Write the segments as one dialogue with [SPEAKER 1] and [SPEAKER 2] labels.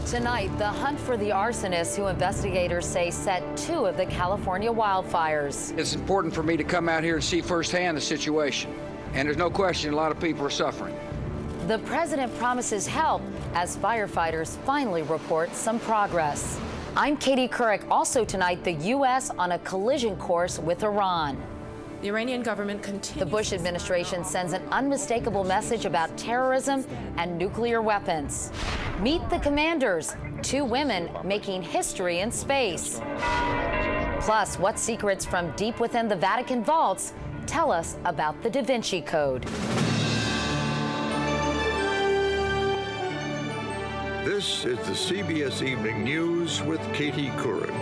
[SPEAKER 1] Tonight, the hunt for the arsonist who investigators say set 2 of the California wildfires.
[SPEAKER 2] It's important for me to come out here and see firsthand the situation. And there's no question a lot of people are suffering.
[SPEAKER 1] The president promises help as firefighters finally report some progress. I'm Katie Couric. Also tonight, the U.S. on a collision course with Iran.
[SPEAKER 3] The Iranian government continues.
[SPEAKER 1] The Bush administration sends an unmistakable message about terrorism and nuclear weapons. Meet the commanders, 2 women making history in space. Plus, what secrets from deep within the Vatican vaults tell us about the Da Vinci Code.
[SPEAKER 4] This is the CBS Evening News with Katie Couric.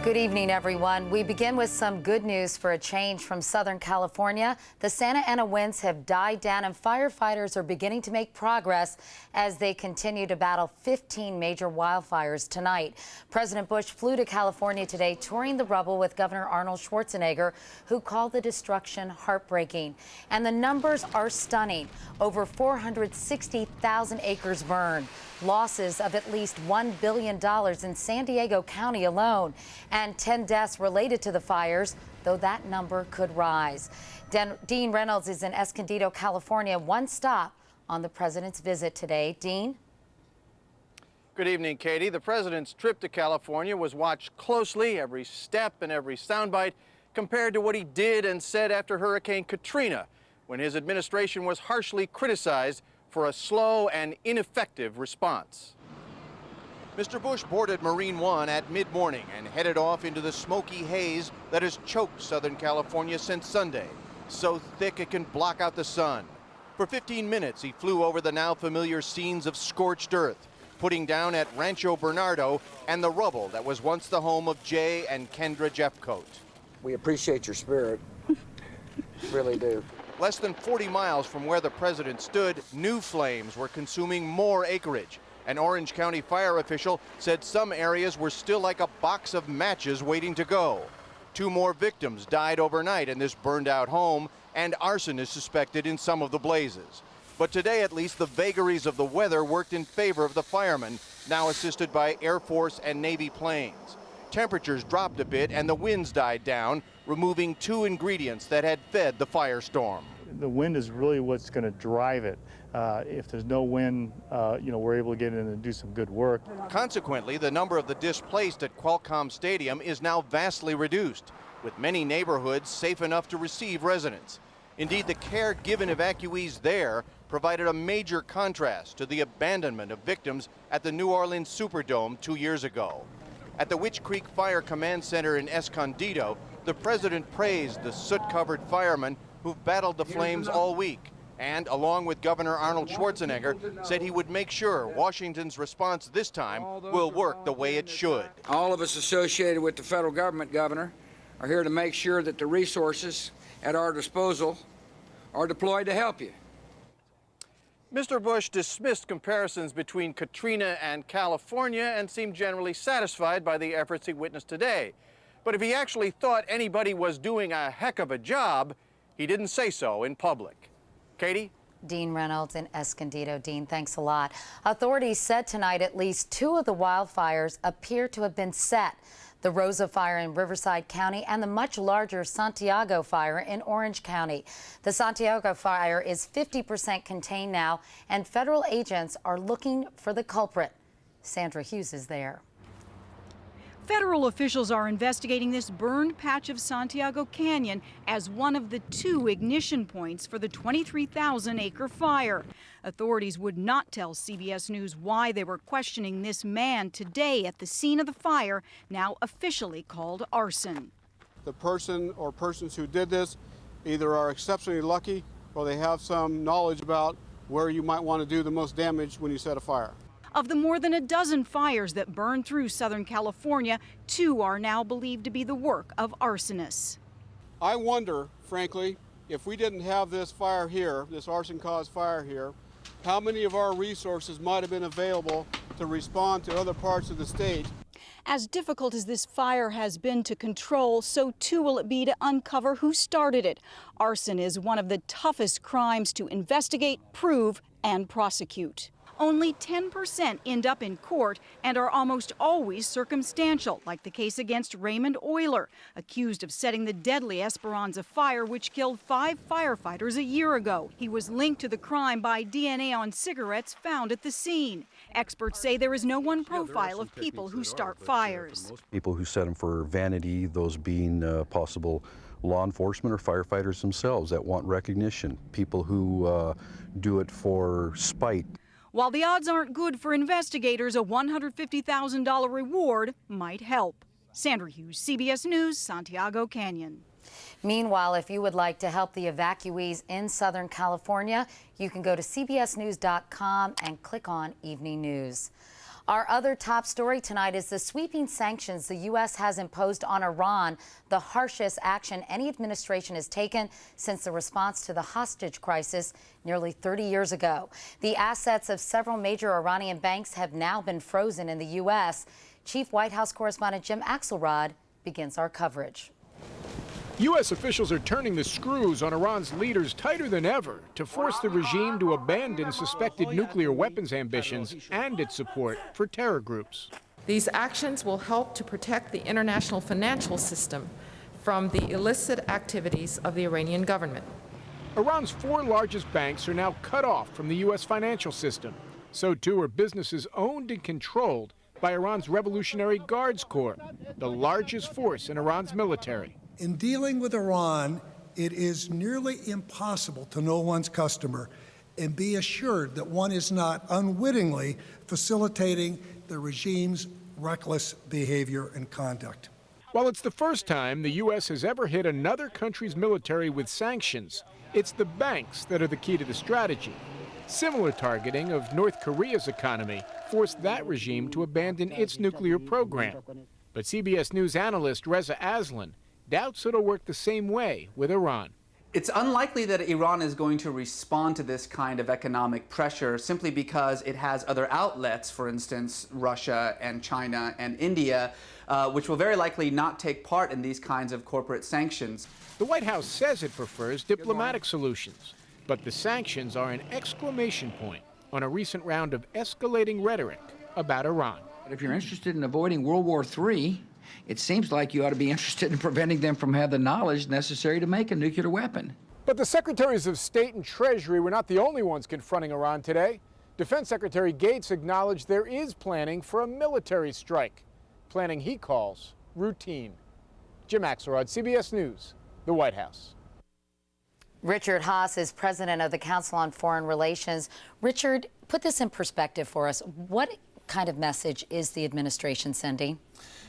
[SPEAKER 1] Good evening, everyone. We begin with some good news for a change from Southern California. The Santa Ana winds have died down and firefighters are beginning to make progress as they continue to battle 15 major wildfires tonight. President Bush flew to California today, touring the rubble with Governor Arnold Schwarzenegger, who called the destruction heartbreaking. And the numbers are stunning. Over 460,000 acres burned. Losses of at least $1 billion in San Diego County alone, and 10 deaths related to the fires, though that number could rise. Dean Reynolds is in Escondido, California, one stop on the president's visit today. Dean?
[SPEAKER 5] Good evening, Katie. The president's trip to California was watched closely, every step and every soundbite, compared to what he did and said after Hurricane Katrina, when his administration was harshly criticized for a slow and ineffective response. Mr. Bush boarded Marine One at mid-morning and headed off into the smoky haze that has choked Southern California since Sunday, so thick it can block out the sun. For 15 minutes, he flew over the now familiar scenes of scorched earth, putting down at Rancho Bernardo and the rubble that was once the home of Jay and Kendra Jeffcoat.
[SPEAKER 2] We appreciate your spirit. Really do.
[SPEAKER 5] Less than 40 miles from where the president stood, new flames were consuming more acreage. An Orange County fire official said some areas were still like a box of matches waiting to go. 2 more victims died overnight in this burned out home, and arson is suspected in some of the blazes. But today, at least, the vagaries of the weather worked in favor of the firemen, now assisted by Air Force and Navy planes. Temperatures dropped a bit and the winds died down, removing 2 ingredients that had fed the firestorm.
[SPEAKER 6] The wind is really what's going to drive it. If there's no wind, we're able to get in and do some good work.
[SPEAKER 5] Consequently, the number of the displaced at Qualcomm Stadium is now vastly reduced, with many neighborhoods safe enough to receive residents. Indeed, the care given evacuees there provided a major contrast to the abandonment of victims at the New Orleans Superdome 2 years ago. At the Witch Creek Fire Command Center in Escondido, the president praised the soot-covered firemen who've battled the flames all week and, along with Governor Arnold Schwarzenegger, said he would make sure Washington's response this time will work the way it should.
[SPEAKER 2] All of us associated with the federal government, Governor, are here to make sure that the resources at our disposal are deployed to help you.
[SPEAKER 5] Mr. Bush dismissed comparisons between Katrina and California and seemed generally satisfied by the efforts he witnessed today. But if he actually thought anybody was doing a heck of a job, he didn't say so in public. Katie?
[SPEAKER 1] Dean Reynolds in Escondido. Dean, thanks a lot. Authorities said tonight at least 2 of the wildfires appear to have been set. The Rosa fire in Riverside County and the much larger Santiago fire in Orange County. The Santiago fire is 50% contained now, and federal agents are looking for the culprit. Sandra Hughes is there.
[SPEAKER 7] Federal officials are investigating this burned patch of Santiago Canyon as one of the 2 ignition points for the 23,000-acre fire. Authorities would not tell CBS News why they were questioning this man today at the scene of the fire, now officially called arson.
[SPEAKER 8] The person or persons who did this either are exceptionally lucky or they have some knowledge about where you might want to do the most damage when you set a fire.
[SPEAKER 7] Of the more than a dozen fires that burned through Southern California, 2 are now believed to be the work of arsonists.
[SPEAKER 8] I wonder, frankly, if we didn't have this fire here, this arson-caused fire here, how many of our resources might have been available to respond to other parts of the state.
[SPEAKER 7] As difficult as this fire has been to control, so too will it be to uncover who started it. Arson is one of the toughest crimes to investigate, prove, and prosecute. Only 10% end up in court and are almost always circumstantial, like the case against Raymond Euler, accused of setting the deadly Esperanza fire which killed 5 firefighters a year ago. He was linked to the crime by DNA on cigarettes found at the scene. Experts say there is no one profile of people who start fires.
[SPEAKER 9] People who set them for vanity, those being possible law enforcement or firefighters themselves that want recognition, people who do it for spite.
[SPEAKER 7] While the odds aren't good for investigators, a $150,000 reward might help. Sandra Hughes, CBS News, Santiago Canyon.
[SPEAKER 1] Meanwhile, if you would like to help the evacuees in Southern California, you can go to cbsnews.com and click on Evening News. Our other top story tonight is the sweeping sanctions the U.S. has imposed on Iran, the harshest action any administration has taken since the response to the hostage crisis nearly 30 years ago. The assets of several major Iranian banks have now been frozen in the U.S. Chief White House correspondent Jim Axelrod begins our coverage.
[SPEAKER 10] U.S. officials are turning the screws on Iran's leaders tighter than ever to force the regime to abandon suspected nuclear weapons ambitions and its support for terror groups.
[SPEAKER 3] These actions will help to protect the international financial system from the illicit activities of the Iranian government.
[SPEAKER 10] Iran's 4 largest banks are now cut off from the U.S. financial system. So too are businesses owned and controlled by Iran's Revolutionary Guards Corps, the largest force in Iran's military.
[SPEAKER 11] In dealing with Iran, it is nearly impossible to know one's customer and be assured that one is not unwittingly facilitating the regime's reckless behavior and conduct.
[SPEAKER 10] While it's the first time the U.S. has ever hit another country's military with sanctions, it's the banks that are the key to the strategy. Similar targeting of North Korea's economy forced that regime to abandon its nuclear program. But CBS News analyst Reza Aslan doubts it'll work the same way with Iran.
[SPEAKER 12] It's unlikely that Iran is going to respond to this kind of economic pressure simply because it has other outlets, for instance, Russia and China and India, which will very likely not take part in these kinds of corporate sanctions.
[SPEAKER 10] The White House says it prefers diplomatic solutions, but the sanctions are an exclamation point on a recent round of escalating rhetoric about Iran.
[SPEAKER 2] But if you're interested in avoiding World War III, it seems like you ought to be interested in preventing them from having the knowledge necessary to make a nuclear weapon.
[SPEAKER 10] But the Secretaries of State and Treasury were not the only ones confronting Iran today. Defense Secretary Gates acknowledged there is planning for a military strike, planning he calls routine. Jim Axelrod, CBS News, the White House.
[SPEAKER 1] Richard Haass is president of the Council on Foreign Relations. Richard, put this in perspective for us. What kind of message is the administration sending?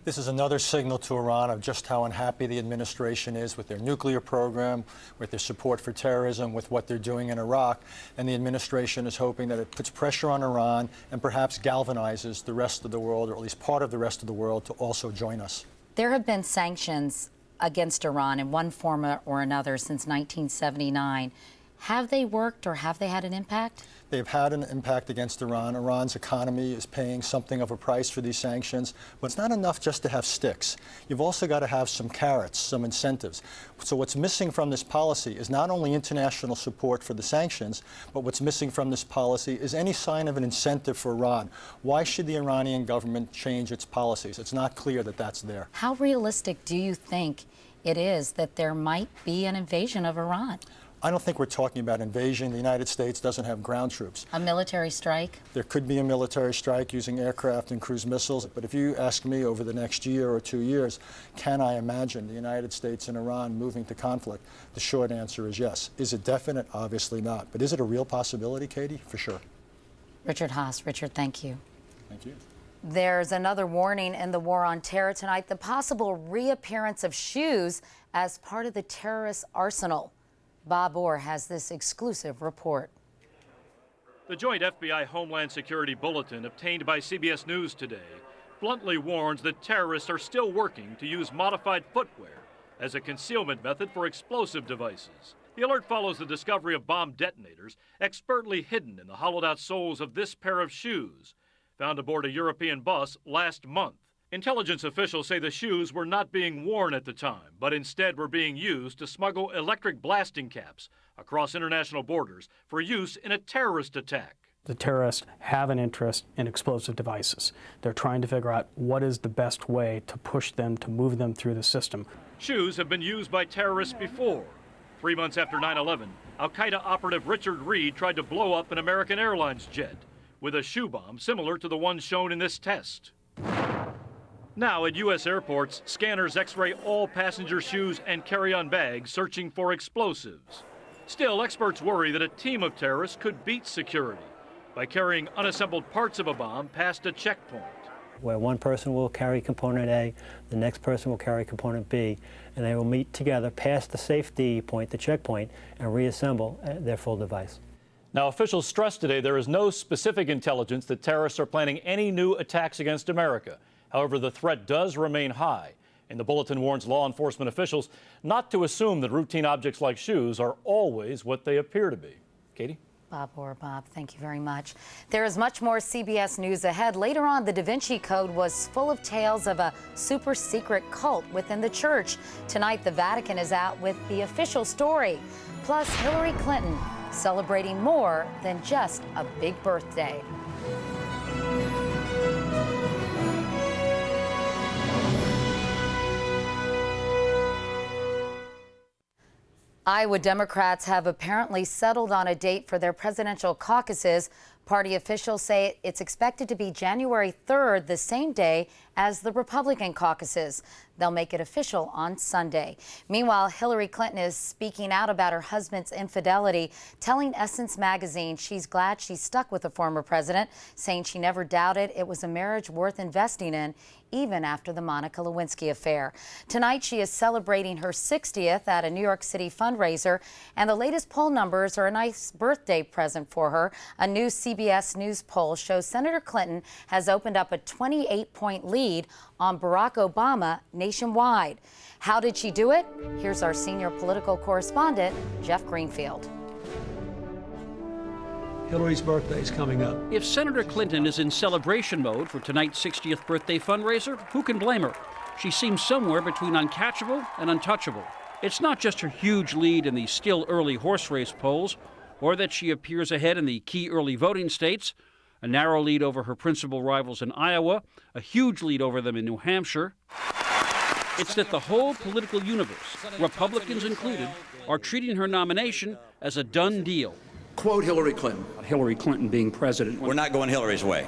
[SPEAKER 13] This is another signal to Iran of just how unhappy the administration is with their nuclear program, with their support for terrorism, with what they're doing in Iraq. And the administration is hoping that it puts pressure on Iran and perhaps galvanizes the rest of the world, or at least part of the rest of the world, to also join us.
[SPEAKER 1] There have been sanctions against Iran in one form or another since 1979. Have they worked or have they had an impact?
[SPEAKER 13] They've had an impact against Iran. Iran's economy is paying something of a price for these sanctions, but it's not enough just to have sticks. You've also got to have some carrots, some incentives. So what's missing from this policy is not only international support for the sanctions, but what's missing from this policy is any sign of an incentive for Iran. Why should the Iranian government change its policies? It's not clear that that's there.
[SPEAKER 1] How realistic do you think it is that there might be an invasion of Iran?
[SPEAKER 13] I don't think we're talking about invasion. The United States doesn't have ground troops.
[SPEAKER 1] A military strike?
[SPEAKER 13] There could be a military strike using aircraft and cruise missiles. But if you ask me over the next year or 2 years, can I imagine the United States and Iran moving to conflict? The short answer is yes. Is it definite? Obviously not. But is it a real possibility, Katie? For sure.
[SPEAKER 1] Richard Haass. Richard, thank you.
[SPEAKER 13] Thank you.
[SPEAKER 1] There's another warning in the war on terror tonight, the possible reappearance of shoes as part of the terrorist arsenal. Bob Orr has this exclusive report.
[SPEAKER 14] The joint FBI Homeland Security Bulletin obtained by CBS News today bluntly warns that terrorists are still working to use modified footwear as a concealment method for explosive devices. The alert follows the discovery of bomb detonators expertly hidden in the hollowed-out soles of this pair of shoes, found aboard a European bus last month. Intelligence officials say the shoes were not being worn at the time, but instead were being used to smuggle electric blasting caps across international borders for use in a terrorist attack.
[SPEAKER 15] The terrorists have an interest in explosive devices. They're trying to figure out what is the best way to push them, to move them through the system.
[SPEAKER 14] Shoes have been used by terrorists before. 3 months after 9/11, Al-Qaeda operative Richard Reed tried to blow up an American Airlines jet with a shoe bomb similar to the one shown in this test. Now at U.S. airports, scanners x-ray all passenger shoes and carry-on bags searching for explosives. Still, experts worry that a team of terrorists could beat security by carrying unassembled parts of a bomb past a checkpoint.
[SPEAKER 16] Where one person will carry component A, the next person will carry component B, and they will meet together past the safety point, the checkpoint, and reassemble their full device.
[SPEAKER 17] Now, officials stressed today there is no specific intelligence that terrorists are planning any new attacks against America. However, the threat does remain high, and the bulletin warns law enforcement officials not to assume that routine objects like shoes are always what they appear to be. Katie?
[SPEAKER 1] Bob, thank you very much. There is much more CBS News ahead. Later on, the Da Vinci Code was full of tales of a super secret cult within the church. Tonight, the Vatican is out with the official story. Plus, Hillary Clinton celebrating more than just a big birthday. Iowa Democrats have apparently settled on a date for their presidential caucuses. Party officials say it's expected to be January 3rd, the same day as the Republican caucuses. They'll make it official on Sunday. Meanwhile, Hillary Clinton is speaking out about her husband's infidelity, telling Essence magazine she's glad she stuck with the former president, saying she never doubted it was a marriage worth investing in, even after the Monica Lewinsky affair. Tonight, she is celebrating her 60th at a New York City fundraiser, and the latest poll numbers are a nice birthday present for her. A new CBS News poll shows Senator Clinton has opened up a 28-point lead on Barack Obama nationwide. How did she do it? Here's our senior political correspondent, Jeff Greenfield.
[SPEAKER 18] Hillary's birthday is coming up. If Senator Clinton is in celebration mode for tonight's 60th birthday fundraiser, who can blame her? She seems somewhere between uncatchable and untouchable. It's not just her huge lead in the still early horse race polls, or that she appears ahead in the key early voting states, a narrow lead over her principal rivals in Iowa, a huge lead over them in New Hampshire. It's that the whole political universe, Republicans included, are treating her nomination as a done deal.
[SPEAKER 19] Quote Hillary Clinton.
[SPEAKER 18] Hillary Clinton being president.
[SPEAKER 19] We're not going Hillary's way.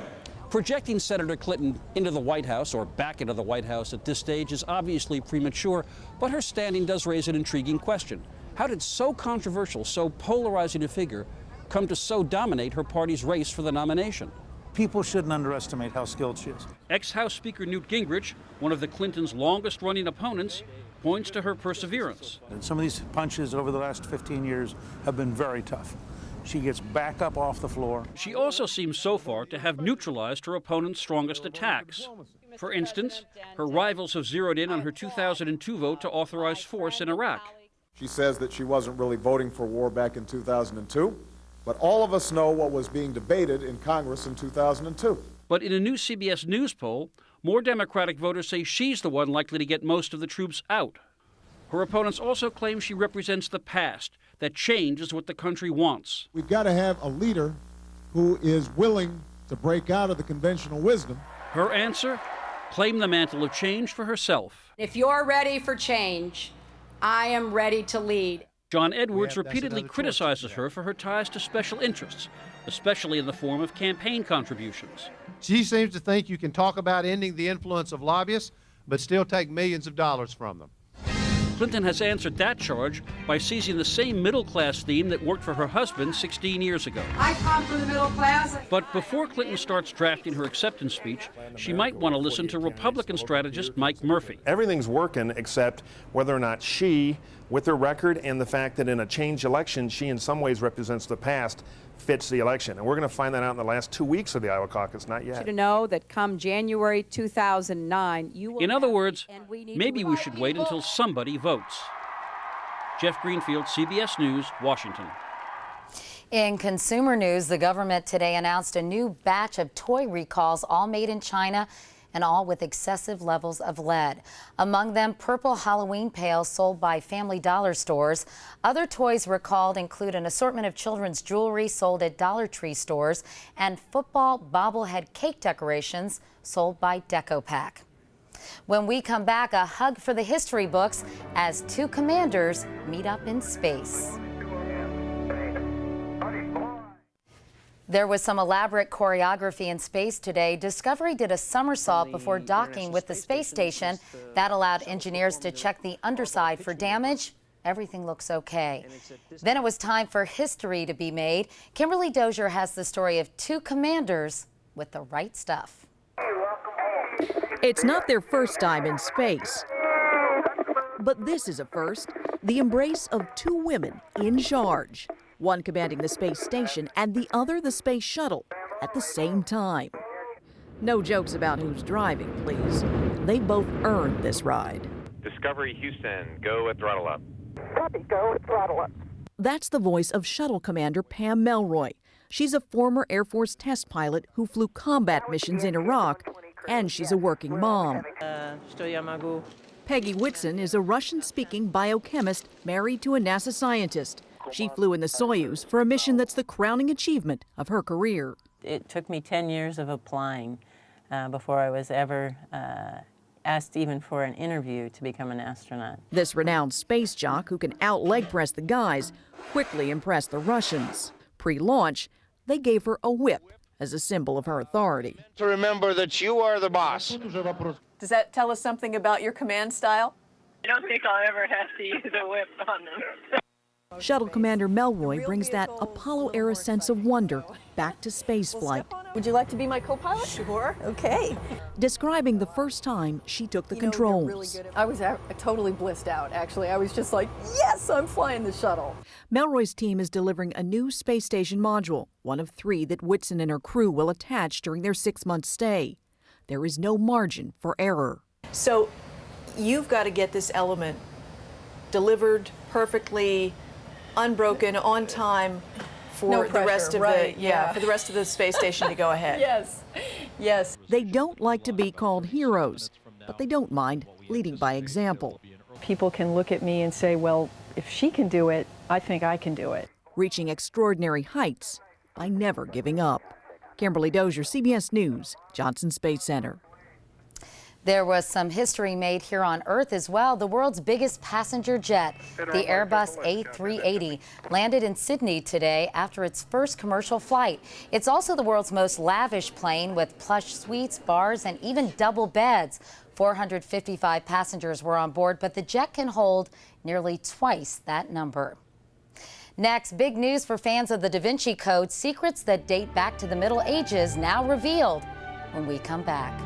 [SPEAKER 18] Projecting Senator Clinton into the White House or back into the White House at this stage is obviously premature, but her standing does raise an intriguing question. How did so controversial, so polarizing a figure come to so dominate her party's race for the nomination?
[SPEAKER 20] People shouldn't underestimate how skilled she is.
[SPEAKER 18] Ex-House Speaker Newt Gingrich, one of the Clintons' longest-running opponents, points to her perseverance.
[SPEAKER 20] And some of these punches over the last 15 years have been very tough. She gets back up off the floor.
[SPEAKER 18] She also seems so far to have neutralized her opponent's strongest attacks. For instance, her rivals have zeroed in on her 2002 vote to authorize force in Iraq.
[SPEAKER 21] She says that she wasn't really voting for war back in 2002, but all of us know what was being debated in Congress in 2002.
[SPEAKER 18] But in a new CBS News poll, more Democratic voters say she's the one likely to get most of the troops out. Her opponents also claim she represents the past, that change is what the country wants.
[SPEAKER 21] We've got to have a leader who is willing to break out of the conventional wisdom.
[SPEAKER 18] Her answer? Claim the mantle of change for herself.
[SPEAKER 22] If you're ready for change, I am ready to lead.
[SPEAKER 18] John Edwards repeatedly criticizes her for her ties to special interests, especially in the form of campaign contributions.
[SPEAKER 23] She seems to think you can talk about ending the influence of lobbyists, but still take millions of dollars from them.
[SPEAKER 18] Clinton has answered that charge by seizing the same middle-class theme that worked for her husband 16 years ago.
[SPEAKER 22] I come from the middle class.
[SPEAKER 18] But before Clinton starts drafting her acceptance speech, she might want to listen to Republican strategist Mike Murphy.
[SPEAKER 24] Everything's working except whether or not she, with her record and the fact that in a changed election, she in some ways represents the past, fits the election. And we're going to find that out in the last 2 weeks of the Iowa caucus, not yet.
[SPEAKER 22] To know that come January 2009, you will.
[SPEAKER 18] In other words, maybe we should wait until somebody votes. Jeff Greenfield, CBS News, Washington.
[SPEAKER 1] In consumer news, the government today announced a new batch of toy recalls, all made in China. and all with excessive levels of lead. Among them, purple Halloween pails sold by Family Dollar stores. Other toys recalled include an assortment of children's jewelry sold at Dollar Tree stores and football bobblehead cake decorations sold by DecoPack. When we come back, a hug for the history books as two commanders meet up in space. There was some elaborate choreography in space today. Discovery did a somersault before docking with the space station. That allowed engineers to check the underside for damage. Everything looks okay. Then it was time for history to be made. Kimberly Dozier has the story of two commanders with the right stuff.
[SPEAKER 4] It's not their first time in space, but this is a first, the embrace of two women in charge. One commanding the space station and the other the space shuttle at the same time. No jokes about who's driving, please. They both earned this ride.
[SPEAKER 5] Discovery Houston, go at throttle up.
[SPEAKER 4] Copy, go at throttle up. That's the voice of Shuttle Commander Pam Melroy. She's a former Air Force test pilot who flew combat missions in Iraq, and she's a working mom. Peggy Whitson is a Russian-speaking biochemist married to a NASA scientist. She flew in the Soyuz for a mission that's the crowning achievement of her career.
[SPEAKER 6] It took me 10 years of applying before I was ever asked even for an interview to become an astronaut.
[SPEAKER 4] This renowned space jock who can out-leg press the guys quickly impressed the Russians. Pre-launch, they gave her a whip as a symbol of her authority.
[SPEAKER 8] To remember that you are the boss.
[SPEAKER 4] Does that tell us something about your command style?
[SPEAKER 25] I don't think I'll ever have to use a whip on them.
[SPEAKER 4] Shuttle Commander Melroy brings that Apollo-era sense of wonder back to spaceflight. Would you like to be my co-pilot? Sure. Okay. Describing the first time she took the controls.
[SPEAKER 26] Really I was totally blissed out, actually. I was just like, yes, I'm flying the shuttle.
[SPEAKER 4] Melroy's team is delivering a new space station module, one of 3 that Whitson and her crew will attach during their 6-month stay. There is no margin for error.
[SPEAKER 26] So you've got to get this element delivered perfectly, unbroken, on time for the rest of for the rest of the space station to go ahead. Yes. Yes.
[SPEAKER 4] They don't like to be called heroes, but they don't mind leading by example.
[SPEAKER 26] People can look at me and say, well, if she can do it, I think I can do it.
[SPEAKER 4] Reaching extraordinary heights by never giving up. Kimberly Dozier, CBS News, Johnson Space Center.
[SPEAKER 1] There was some history made here on Earth as well. The world's biggest passenger jet, the Airbus A380, landed in Sydney today after its first commercial flight. It's also the world's most lavish plane with plush suites, bars, and even double beds. 455 passengers were on board, but the jet can hold nearly twice that number. Next, big news for fans of the Da Vinci Code. Secrets that date back to the Middle Ages now revealed when we come back.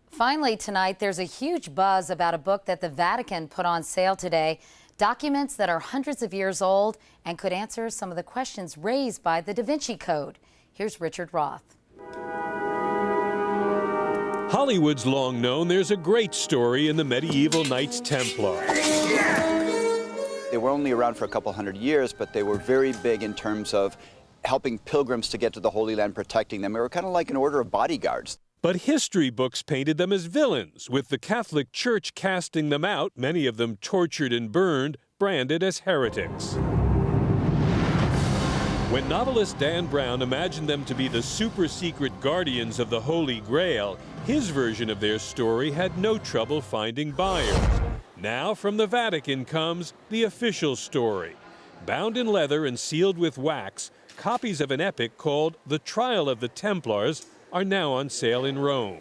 [SPEAKER 1] Finally tonight, there's a huge buzz about a book that the Vatican put on sale today. Documents that are hundreds of years old and could answer some of the questions raised by the Da Vinci Code. Here's Richard Roth.
[SPEAKER 27] Hollywood's long known there's a great story in the medieval Knights Templar.
[SPEAKER 28] They were only around for a couple hundred years, but they were very big in terms of helping pilgrims to get to the Holy Land, protecting them. They were kind of like an order of bodyguards.
[SPEAKER 27] But history books painted them as villains, with the Catholic Church casting them out, many of them tortured and burned, branded as heretics. When novelist Dan Brown imagined them to be the super-secret guardians of the Holy Grail, his version of their story had no trouble finding buyers. Now from the Vatican comes the official story. Bound in leather and sealed with wax, copies of an epic called The Trial of the Templars are now on sale in Rome.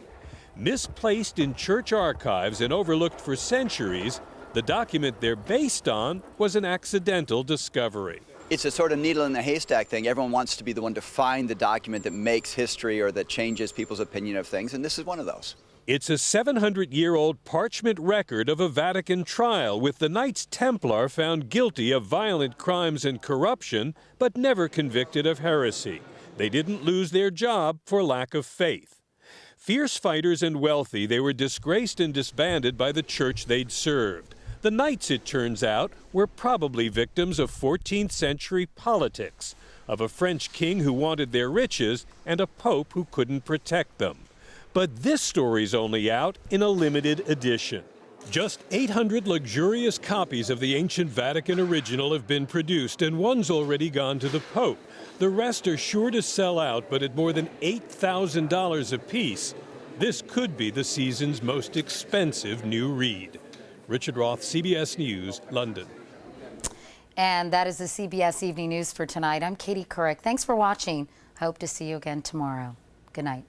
[SPEAKER 27] Misplaced in church archives and overlooked for centuries, the document they're based on was an accidental discovery.
[SPEAKER 28] It's a sort of needle in the haystack thing. Everyone wants to be the one to find the document that makes history or that changes people's opinion of things, and this is one of those.
[SPEAKER 27] It's a 700-year-old parchment record of a Vatican trial with the Knights Templar found guilty of violent crimes and corruption, but never convicted of heresy. They didn't lose their job for lack of faith. Fierce fighters and wealthy, they were disgraced and disbanded by the church they'd served. The knights, it turns out, were probably victims of 14th century politics, of a French king who wanted their riches and a pope who couldn't protect them. But this story's only out in a limited edition. Just 800 luxurious copies of the ancient Vatican original have been produced, and one's already gone to the Pope. The rest are sure to sell out, but at more than $8,000 apiece, this could be the season's most expensive new read. Richard Roth, CBS News, London.
[SPEAKER 1] And that is the CBS Evening News for tonight. I'm Katie Couric. Thanks for watching. Hope to see you again tomorrow. Good night.